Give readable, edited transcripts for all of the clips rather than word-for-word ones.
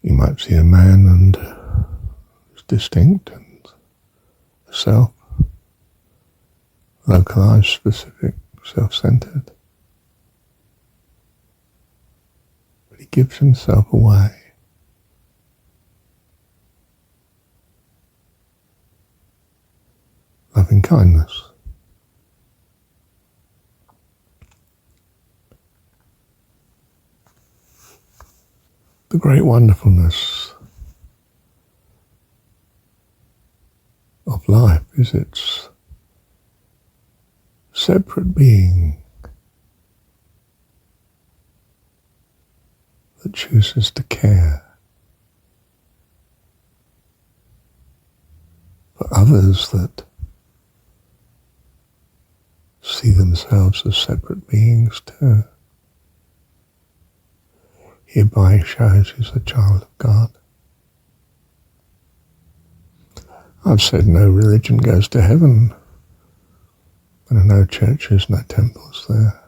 You might see a man and it's distinct and self, localized, specific, self-centered. But he gives himself away. Loving kindness. The great wonderfulness of life is its separate being that chooses to care for others that see themselves as separate beings too. Hereby shows he's a child of God. I've said no religion goes to heaven. There are no churches, no temples there.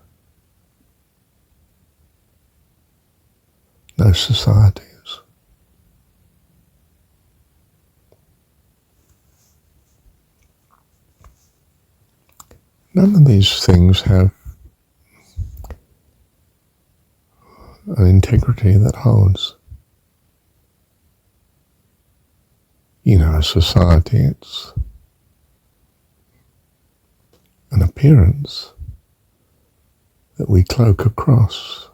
No societies. None of these things have an integrity that holds. You know, a society, it's an appearance that we cloak across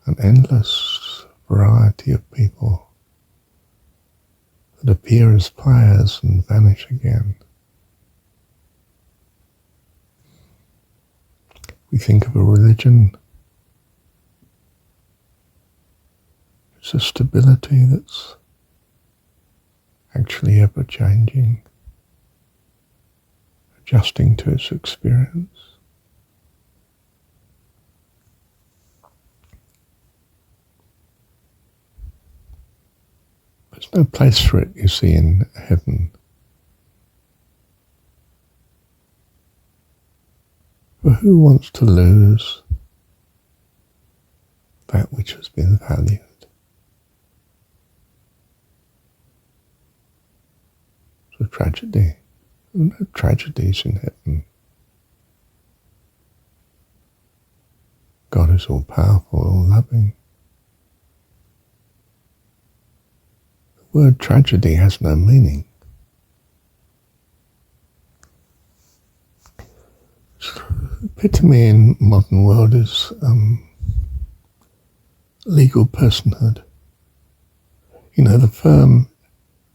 an endless variety of people that appear as players and vanish again. We think of a religion, it's a stability that's actually ever-changing, adjusting to its experience. There's no place for it, you see, in heaven. For who wants to lose that which has been valued? It's a tragedy. There are no tragedies in heaven. God is all powerful, all loving. The word tragedy has no meaning. Epitome in modern world is legal personhood. You know, the firm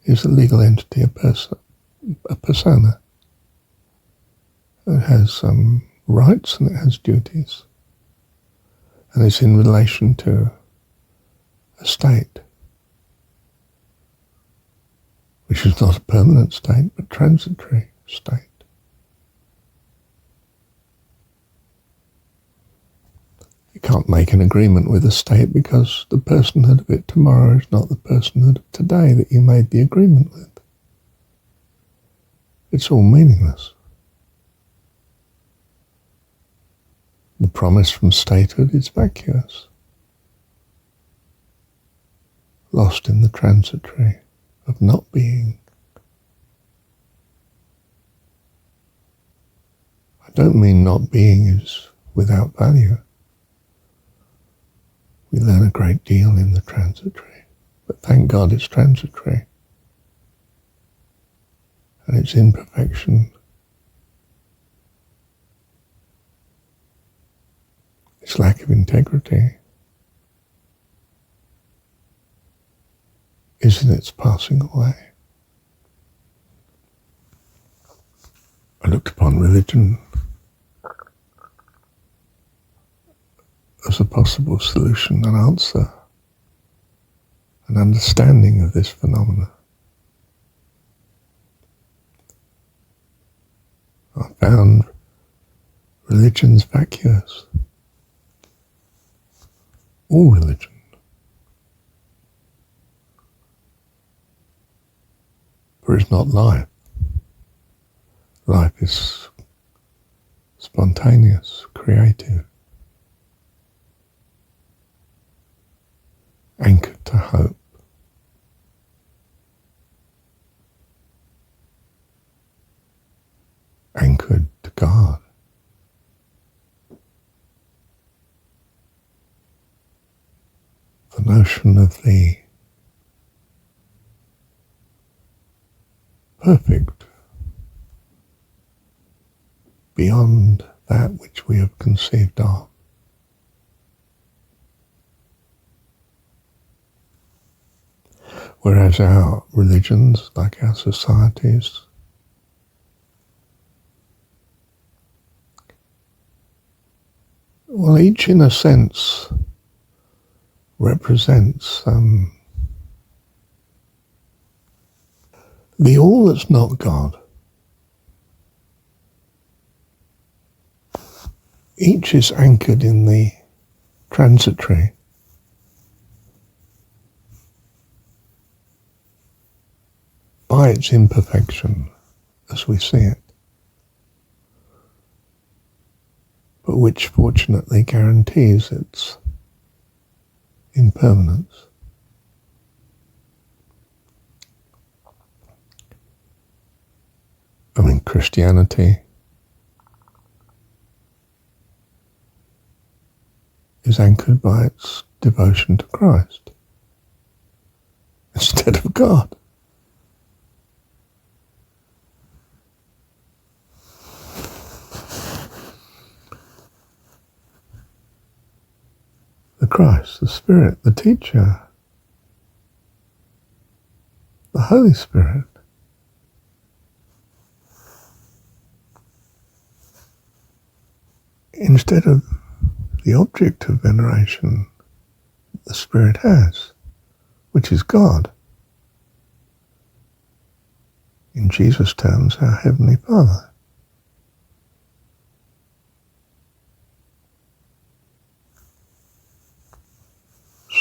is a legal entity, a persona. It has rights and it has duties. And it's in relation to a state, which is not a permanent state, but transitory state. You can't make an agreement with a state because the personhood of it tomorrow is not the personhood of today that you made the agreement with. It's all meaningless. The promise from statehood is vacuous, lost in the transitory of not being. I don't mean not being is without value. We learn a great deal in the transitory, but thank God it's transitory. And its imperfection, its lack of integrity, is in its passing away. I looked upon religion as a possible solution, an answer, an understanding of this phenomena. I found religions vacuous. All religion. For it's not life. Life is spontaneous, creative, anchored to to hope. Anchored to God. The notion of the perfect beyond that which we have conceived of. Whereas our religions, like our societies, well, each in a sense represents the all that's not God. Each is anchored in the transitory. By its imperfection, as we see it, but which fortunately guarantees its impermanence. I mean, Christianity is anchored by its devotion to Christ instead of God. The Christ, the Spirit, the Teacher, the Holy Spirit. Instead of the object of veneration the Spirit has, which is God. In Jesus' terms, our Heavenly Father.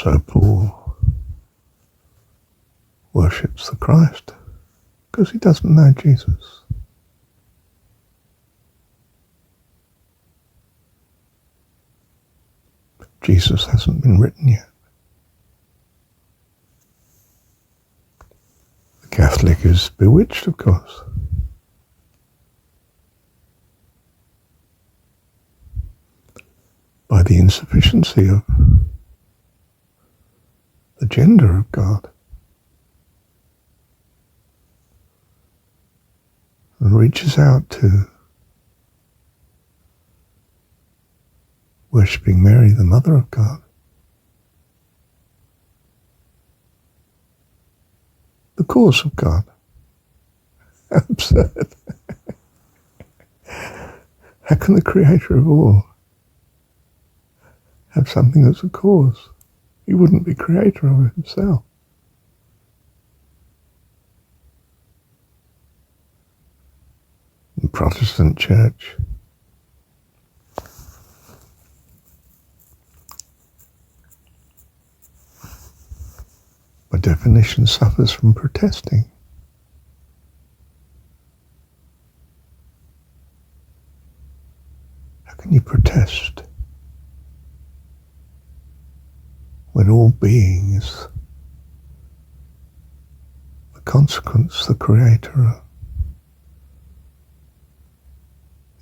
So Paul worships the Christ because he doesn't know Jesus. Jesus hasn't been written yet. The Catholic is bewitched, of course. By the insufficiency of the gender of God. And reaches out to worshipping Mary, the Mother of God. The cause of God. Absurd. How can the Creator of all have something that's a cause? He wouldn't be creator of it himself. The Protestant Church by definition suffers from protesting. How can you protest when all being is the consequence, the creator,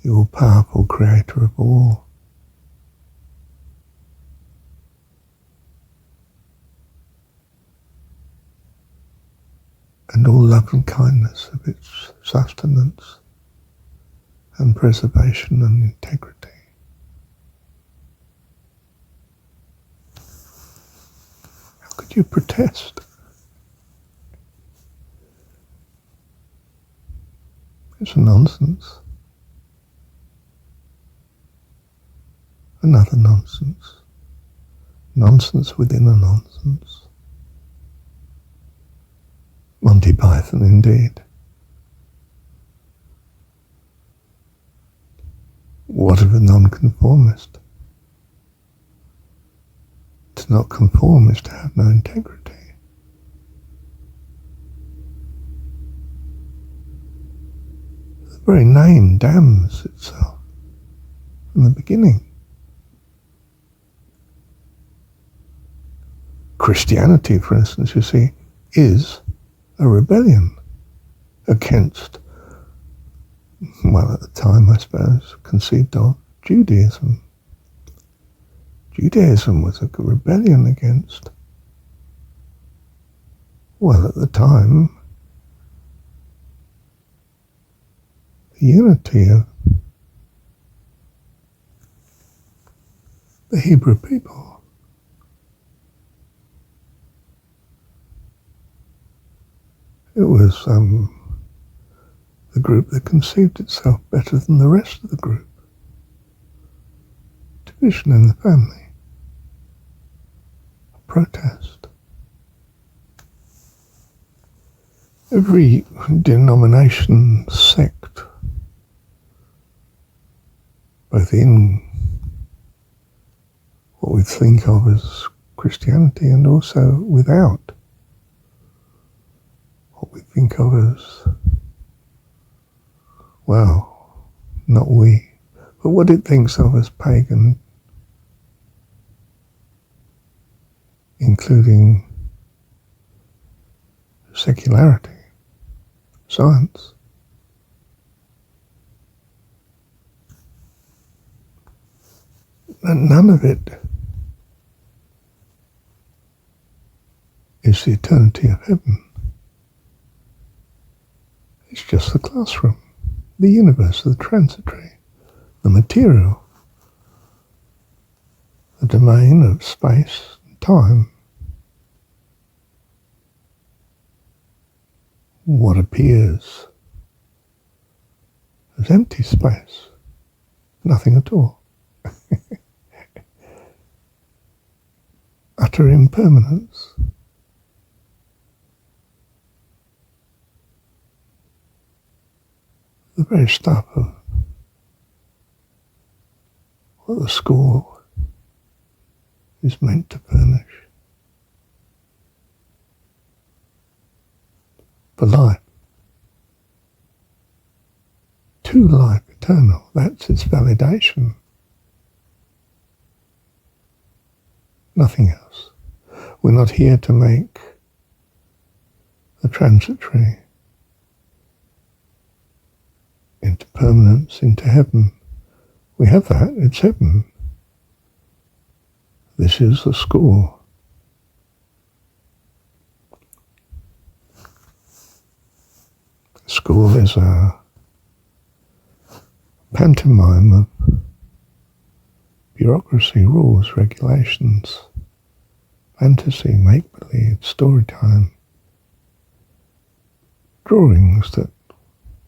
the all-powerful creator of all? And all love and kindness of its sustenance and preservation and integrity. How could you protest? It's a nonsense. Another nonsense. Nonsense within a nonsense. Monty Python, indeed. What of a nonconformist? To not conform is to have no integrity. The very name damns itself from the beginning. Christianity, for instance, you see, is a rebellion against, well, at the time, I suppose, conceived of Judaism. Judaism was a rebellion against, well, at the time, the unity of the Hebrew people. It was the group that conceived itself better than the rest of the group. Division in the family. A protest. Every denomination, sect, both in what we think of as Christianity and also without what we think of as, well, not we, but what it thinks of as pagan, including secularity, science. And none of it is the eternity of heaven. It's just the classroom, the universe, the transitory, the material, the domain of space and time. What appears as empty space, nothing at all. Utter impermanence. The very stuff of what the school is meant to furnish for life. To life eternal, that's its validation. Nothing else. We're not here to make the transitory into permanence, into heaven. We have that, it's heaven. This is the school. School is a pantomime of bureaucracy, rules, regulations, fantasy, make-believe, story time, drawings that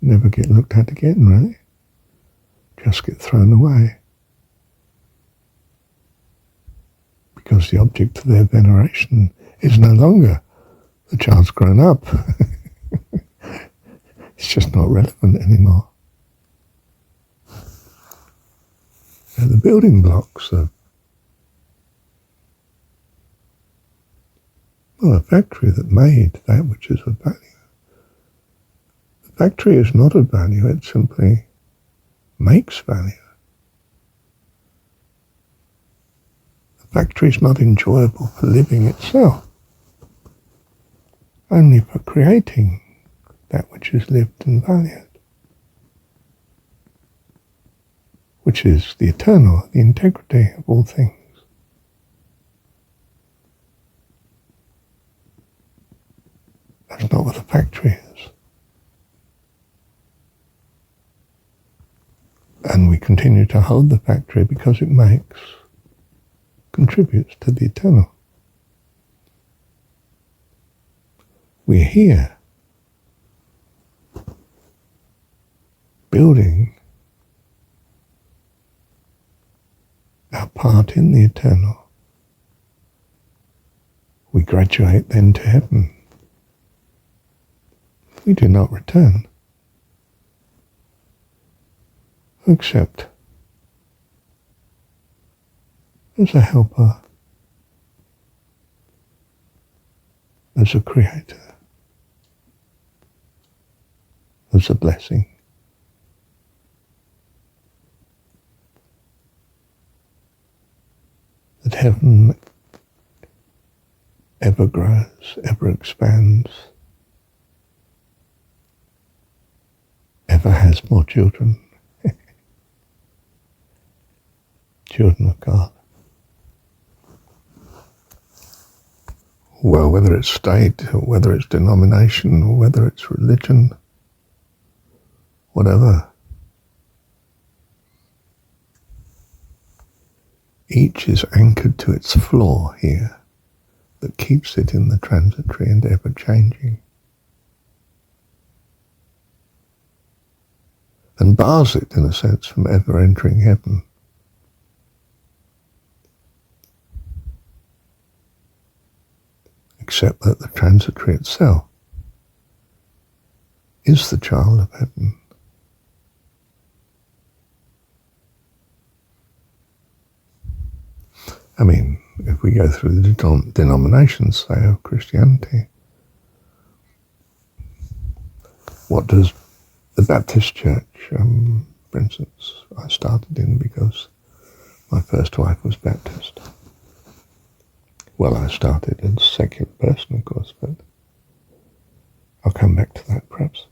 never get looked at again, really. Just get thrown away. Because the object of their veneration is no longer the child's grown up. It's just not relevant anymore. And the building blocks of, well, a factory that made that which is of value. The factory is not of value, it simply makes value. The factory is not enjoyable for living itself, only for creating that which is lived and valued, which is the eternal, the integrity of all things. That's not what the factory is. And we continue to hold the factory because it contributes to the eternal. We're here building our part in the eternal. We graduate then to heaven. We do not return, except as a helper, as a creator, as a blessing. That heaven ever grows, ever expands, ever has more children, children of God. Well, whether it's state, or whether it's denomination, or whether it's religion, whatever, each is anchored to its floor here that keeps it in the transitory and ever-changing, and bars it, in a sense, from ever entering heaven. Except that the transitory itself is the child of heaven. I mean, if we go through the denominations, say, of Christianity, what does the Baptist Church, for instance, I started in because my first wife was Baptist. Well, I started as a secular person, of course, but I'll come back to that perhaps.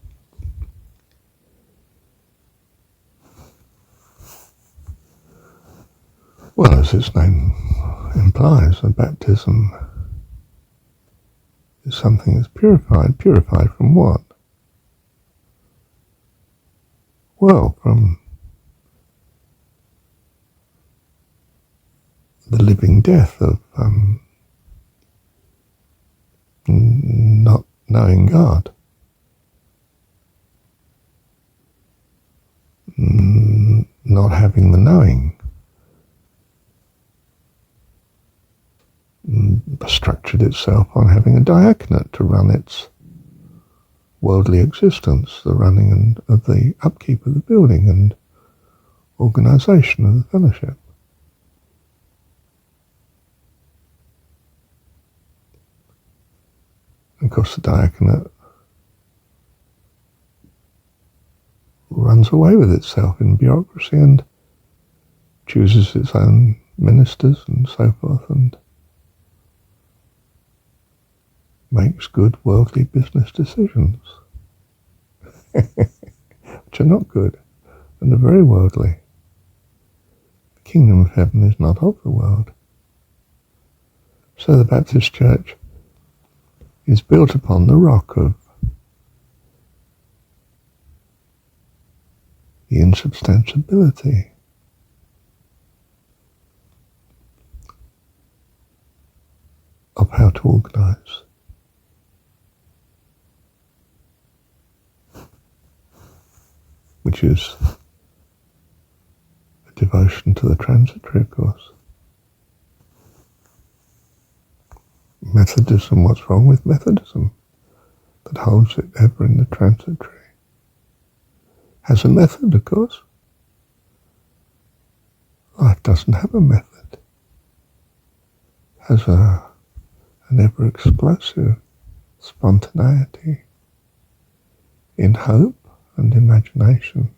Well, as its name implies, a baptism is something that's purified. Purified from what? Well, from the living death of not knowing God, not having the knowing, structured itself on having a diaconate to run its worldly existence, the running of the upkeep of the building and organisation of the fellowship. Of course, the diaconate runs away with itself in bureaucracy and chooses its own ministers and so forth, and makes good worldly business decisions, which are not good and are very worldly. The kingdom of heaven is not of the world. So the Baptist Church is built upon the rock of the insubstantiality of how to organise. Which is a devotion to the transitory, of course. Methodism, what's wrong with Methodism that holds it ever in the transitory? Has a method, of course. Life doesn't have a method. Has an ever-explosive spontaneity in hope and imagination.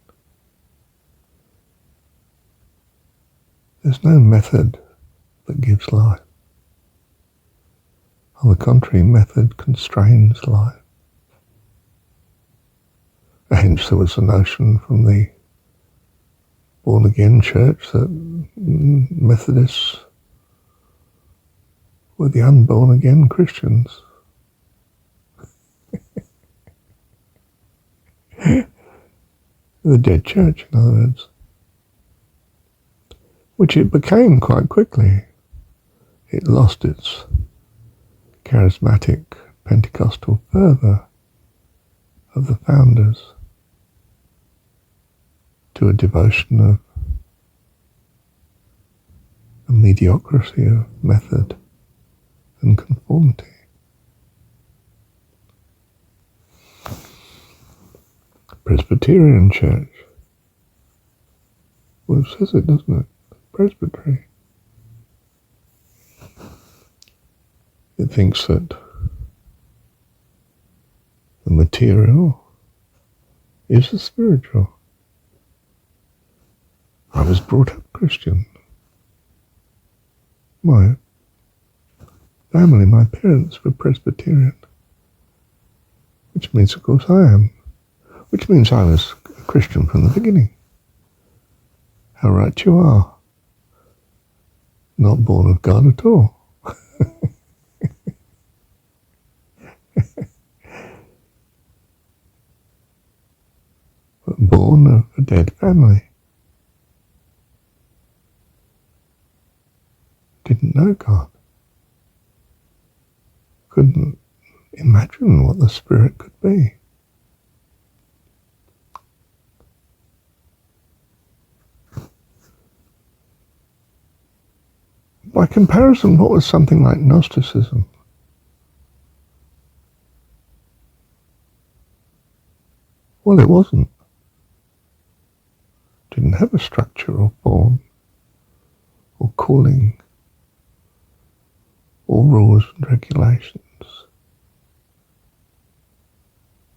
There's no method that gives life. On the contrary, method constrains life. Hence there was a notion from the born-again church that Methodists were the unborn-again Christians. The dead church, in other words. Which it became quite quickly. It lost its charismatic Pentecostal fervour of the founders to a devotion of a mediocrity of method and conformity. Presbyterian Church, well, it says it, doesn't it? Presbytery. It thinks that the material is the spiritual. I was brought up Christian. My family. My parents were Presbyterian, which means, of course, I am, which means I was a Christian from the beginning. How right you are. Not born of God at all. But born of a dead family. Didn't know God. Couldn't imagine what the Spirit could be. By comparison, what was something like Gnosticism? Well, it wasn't. Didn't have a structure or form or calling or rules and regulations.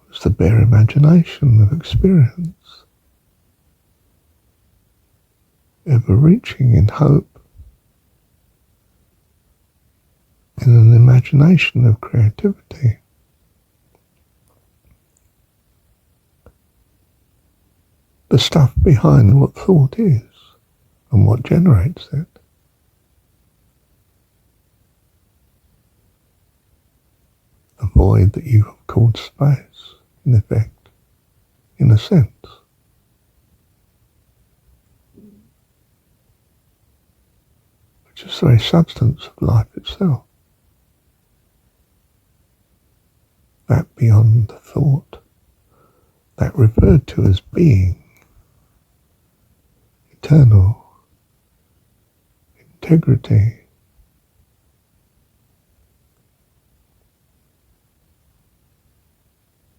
It was the bare imagination of experience, ever reaching in hope, in an imagination of creativity. The stuff behind what thought is and what generates it. The void that you have called space, in effect, in a sense. Which is the very substance of life itself. That beyond the thought, that referred to as being, eternal, integrity,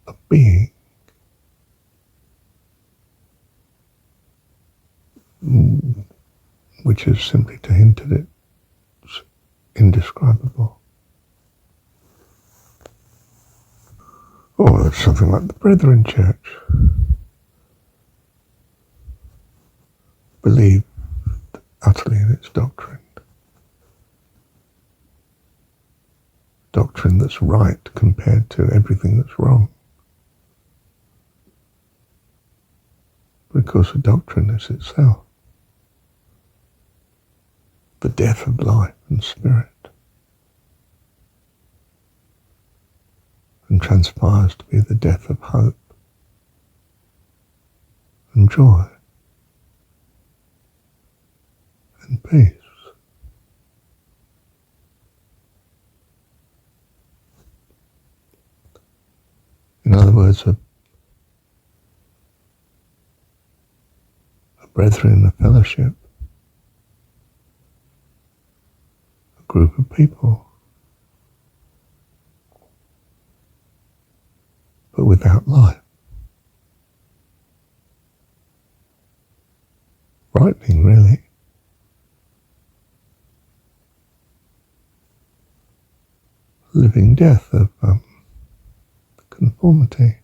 of being, which is simply to hint at it's indescribable. Or it's something like the Brethren Church. Believed utterly in its doctrine. Doctrine that's right compared to everything that's wrong. Because the doctrine is itself the death of life and spirit, and transpires to be the death of hope and joy and peace. In other words, a brethren, a fellowship, a group of people, but without life. Frightening, really. Living death of conformity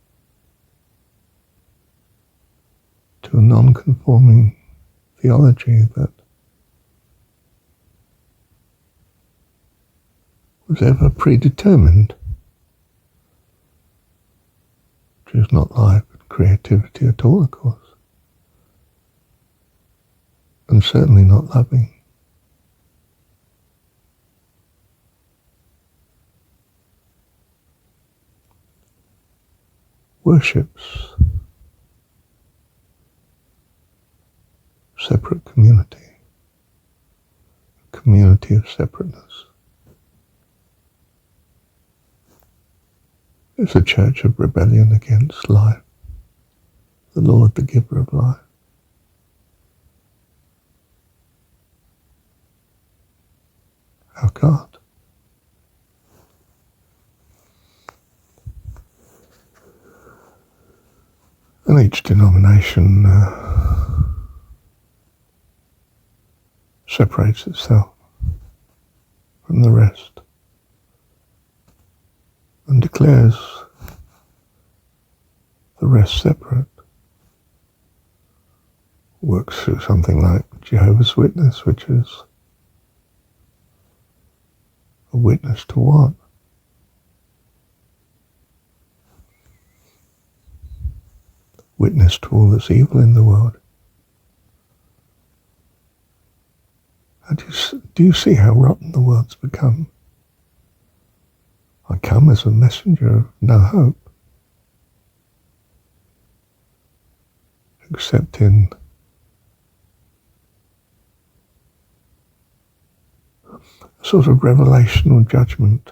to a non-conforming theology that was ever predetermined, which is not life and creativity at all, of course, and certainly not loving. Worships separate community, a community of separateness. It's a church of rebellion against life, the Lord, the giver of life. Our God. And each denomination separates itself from the rest and declares the rest separate. Works through something like Jehovah's Witness, which is A witness to what? Witness to all that's evil in the world. Do you see how rotten the world's become? I come as a messenger of no hope, except in a sort of revelational judgment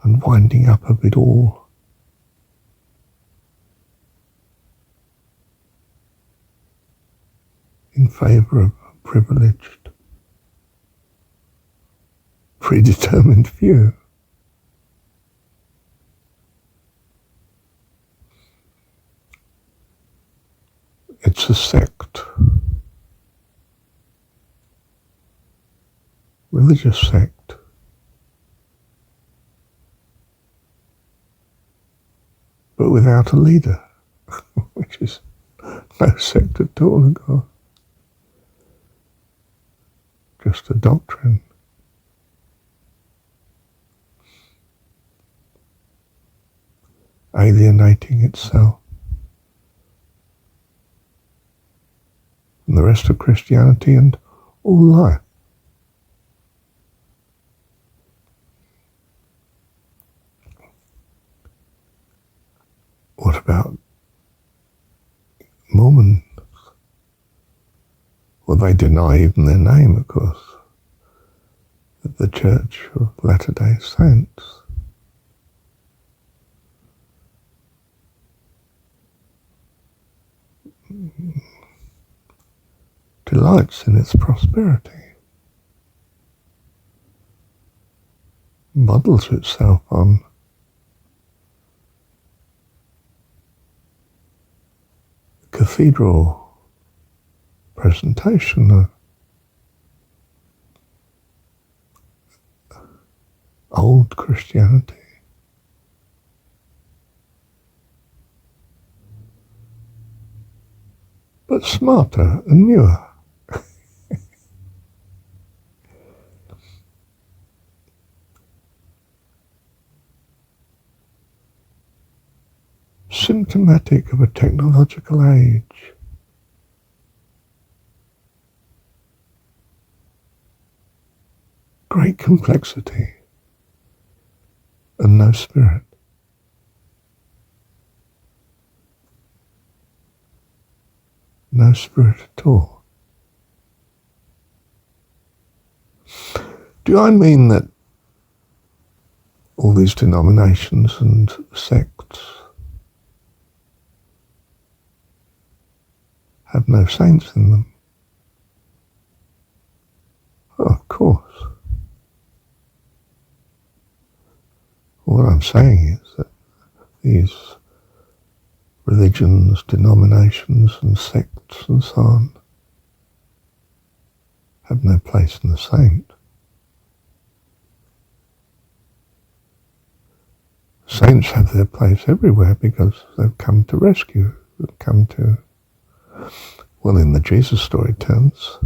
and winding up of it all. In favour of a privileged, predetermined few. It's a sect, religious sect, but without a leader, which is no sect at all, of course. Just a doctrine. Alienating itself from the rest of Christianity and all life. What about Mormons? Well, they deny even their name, of course, the Church of Latter-day Saints. Delights in its prosperity, models itself on the cathedral presentation of old Christianity. But smarter and newer. Symptomatic of a technological age. Great complexity and no spirit. No spirit at all. Do I mean that all these denominations and sects have no saints in them? Oh, of course. What I'm saying is that these religions, denominations and sects and so on have no place in the saint. Saints have their place everywhere because they've come to rescue, they've come to, well, in the Jesus story terms,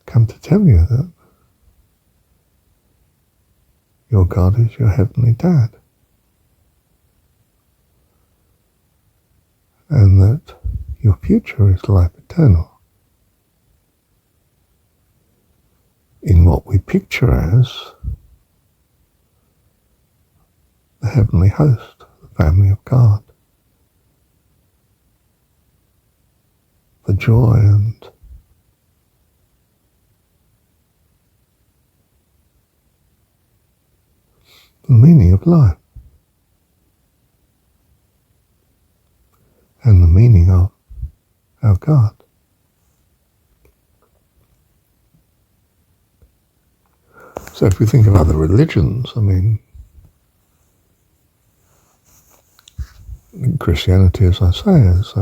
come to tell you that your God is your heavenly dad. And that your future is life eternal. In what we picture as the heavenly host, the family of God. The joy and the meaning of life. And the meaning of our God. So if we think of other religions, I mean, Christianity, as I say, is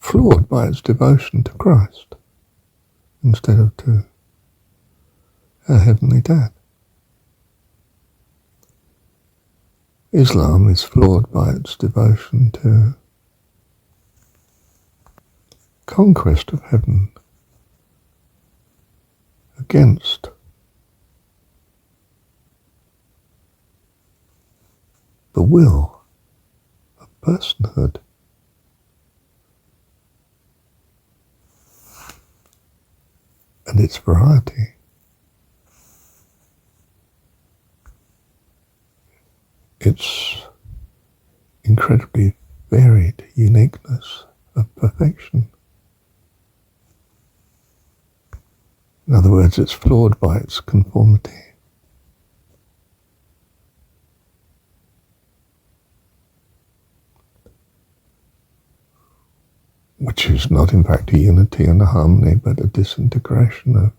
flawed by its devotion to Christ instead of to our heavenly dad. Islam is flawed by its devotion to conquest of heaven against the will of personhood. And its variety. Its incredibly varied uniqueness of perfection. In other words, it's flawed by its conformity. Which is not in fact a unity and a harmony, but a disintegration of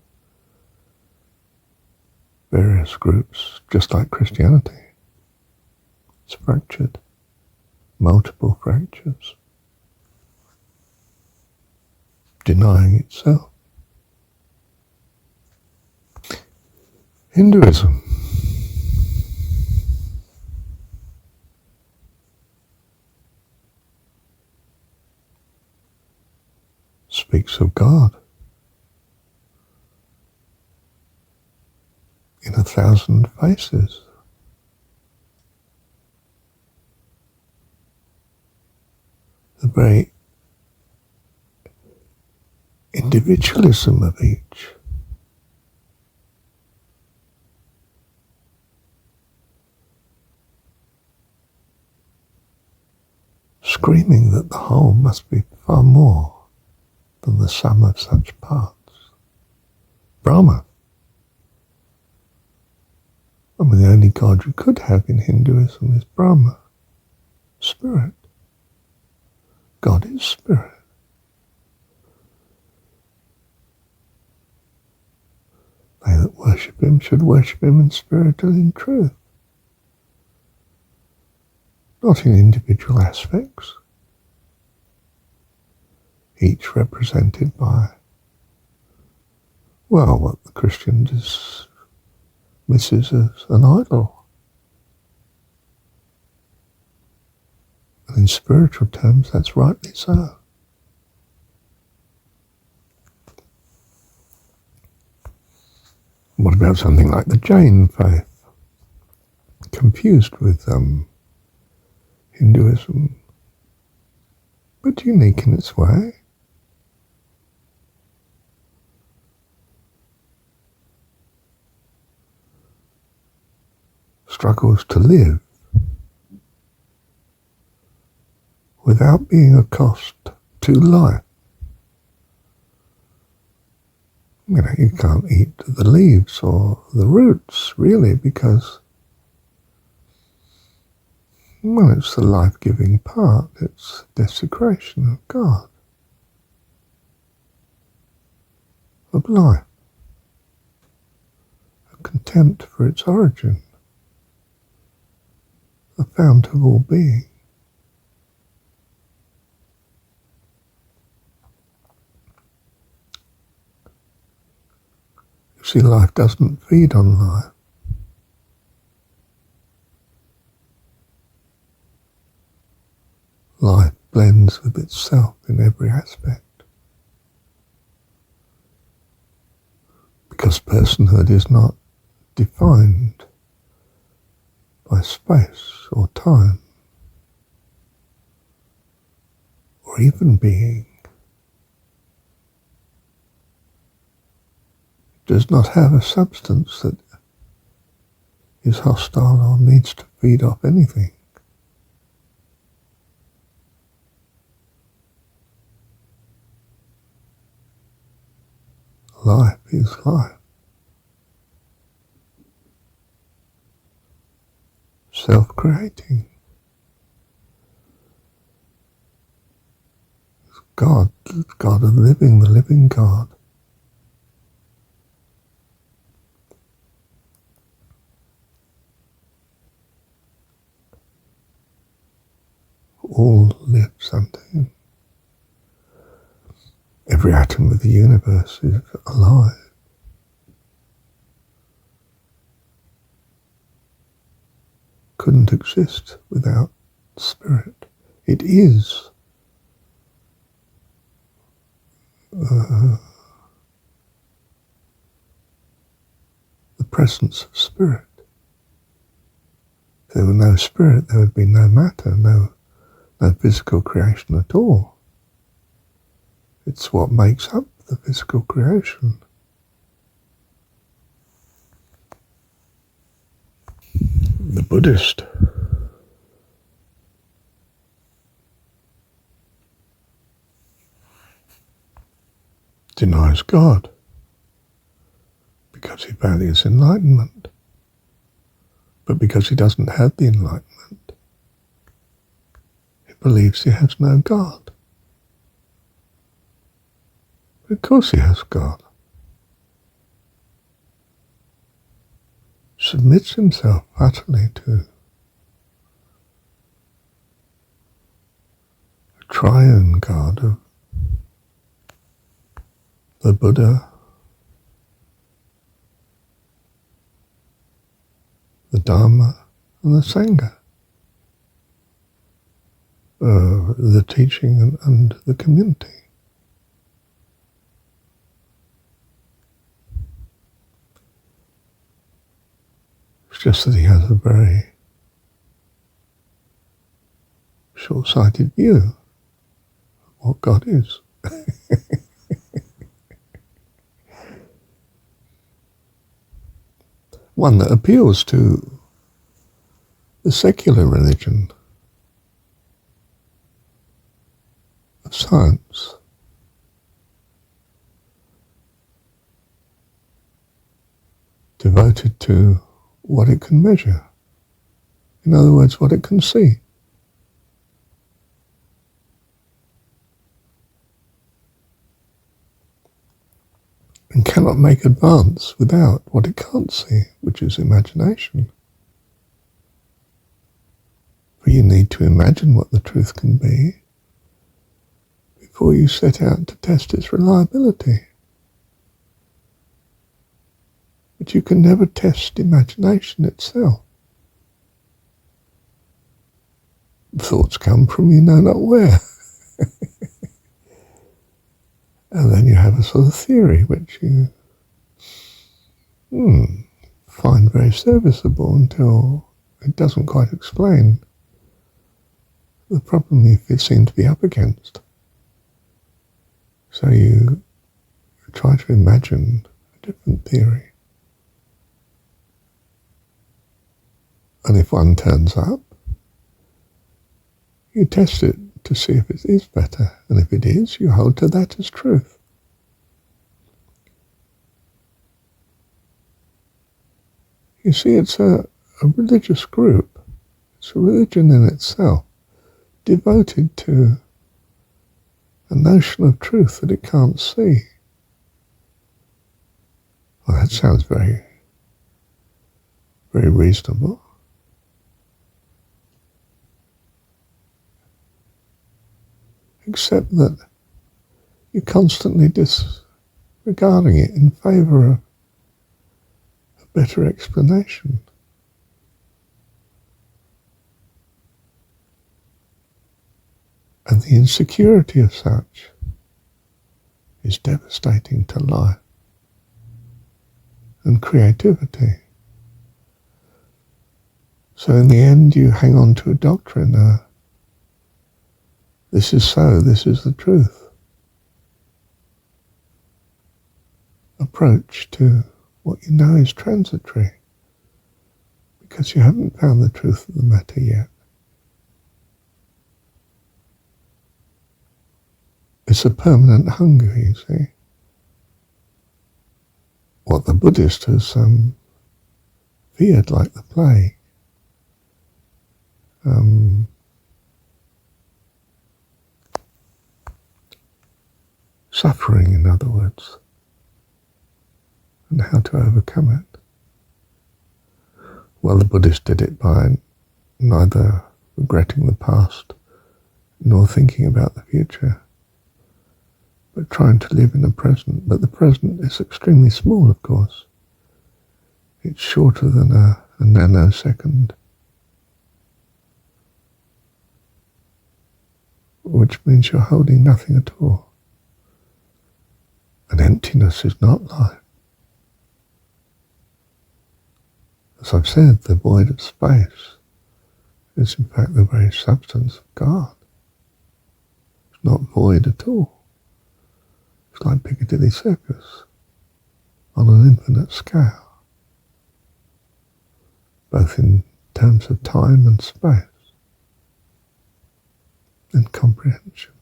various groups, just like Christianity. It's fractured, multiple fractures, denying itself. Hinduism speaks of God in 1,000 faces. The very individualism of each screaming that the whole must be far more than the sum of such parts. Brahma. I mean, the only God you could have in Hinduism is Brahma, spirit. God is spirit. They that worship him should worship him in spirit and in truth, not in individual aspects, each represented by, well, what the Christian dismisses as an idol. And in spiritual terms, that's rightly so. What about something like the Jain faith, confused with Hinduism, but unique in its way? Struggles to live without being a cost to life. You know, you can't eat the leaves or the roots, really, because, well, it's the life-giving part. It's desecration of God, of life, a contempt for its origin, the fount of all being. You see, life doesn't feed on life. Life blends with itself in every aspect. Because personhood is not defined by space or time, or even being. It does not have a substance that is hostile or needs to feed off anything. Life is life. Self-creating. God, God of the living God. All lives unto him. Every atom of the universe is alive. Couldn't exist without spirit. It is presence of spirit. If there were no spirit, there would be no matter, no physical creation at all. It's what makes up the physical creation. The Buddhist denies God because he values enlightenment, but because he doesn't have the enlightenment, he believes he has no God. But of course he has God. Submits himself utterly to the triune God of the Buddha, the Dharma, and the Sangha, the teaching and the community. It's just that he has a very short-sighted view of what God is. One that appeals to the secular religion of science. Devoted to what it can measure. In other words, what it can see. And cannot make advance without what it can't see, which is imagination. For you need to imagine what the truth can be before you set out to test its reliability. But you can never test imagination itself. Thoughts come from you know not where. And then you have a sort of theory which you find very serviceable until it doesn't quite explain the problem you seem to be up against. So you try to imagine a different theory. And if one turns up, you test it to see if it is better. And if it is, you hold to that as truth. You see, it's a religious group. It's a religion in itself, devoted to a notion of truth that it can't see. Well, that sounds very, very reasonable. Except that you're constantly disregarding it in favour of a better explanation. And the insecurity of such is devastating to life and creativity. So in the end you hang on to a doctrine, this is so, this is the truth. Approach to what you know is transitory, because you haven't found the truth of the matter yet. It's a permanent hunger, you see. What the Buddhist has feared like the plague. Suffering, in other words, and how to overcome it. Well, the Buddhist did it by neither regretting the past nor thinking about the future, but trying to live in the present. But the present is extremely small, of course. It's shorter than a nanosecond, which means you're holding nothing at all. And emptiness is not life. As I've said, the void of space is in fact the very substance of God. It's not void at all. It's like Piccadilly Circus on an infinite scale, both in terms of time and space and comprehension,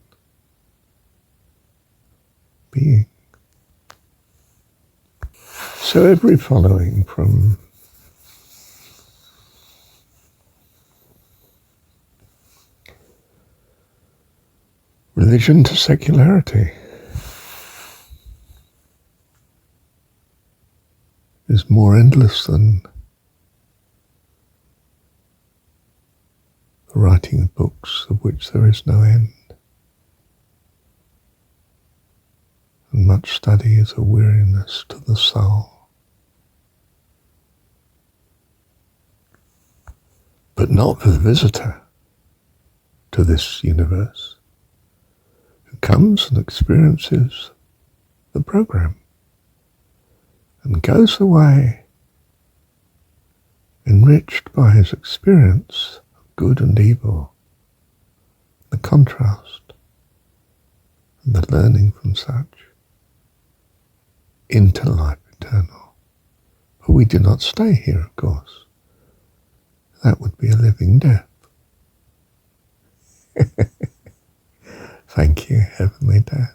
being. So every following from religion to secularity is more endless than the writing of books of which there is no end. And much study is a weariness to the soul. But not for the visitor to this universe, who comes and experiences the program and goes away enriched by his experience of good and evil, the contrast and the learning from such into life eternal. But we do not stay here, of course. That would be a living death. Thank you, Heavenly Dad.